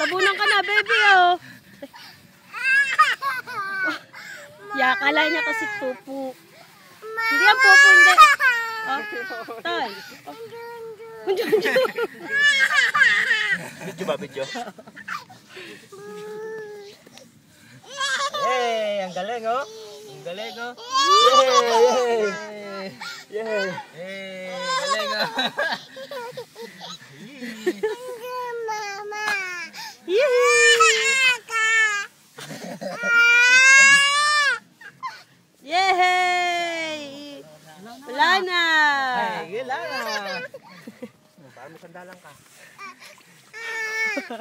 tabunan ka na, baby, oh. Yakala niya kasi pupu. Hindi ang pupu, hindi. Oh, tay. Video ba, video? Hey, ang galing, oh. Ang galing, oh. Yay! Yay! Yay! Galing, oh. Yay! Wala na. Ay, wala na. Parang mo sandalan ka.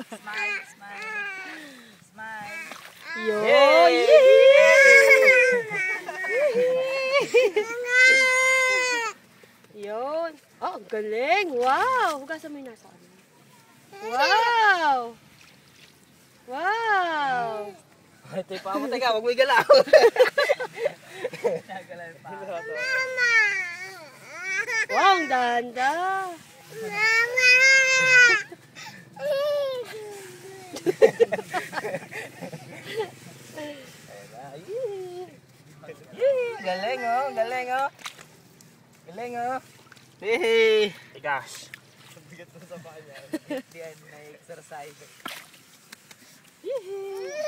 Smile, smile. Smile. Yo! Yay! Yun. Oh, galing. Wow. Hugasan mo yung nasa ano. Wow. Wow. Ito yung pa mo. Teka, huwag mo igalaw. Nagalan pa. Wow, ang danda. Galing, oh. Galing, oh. Galing, oh. Hey! Tigas. Bigat mo sa paa niya. Hindi yan na-exercise. Yee!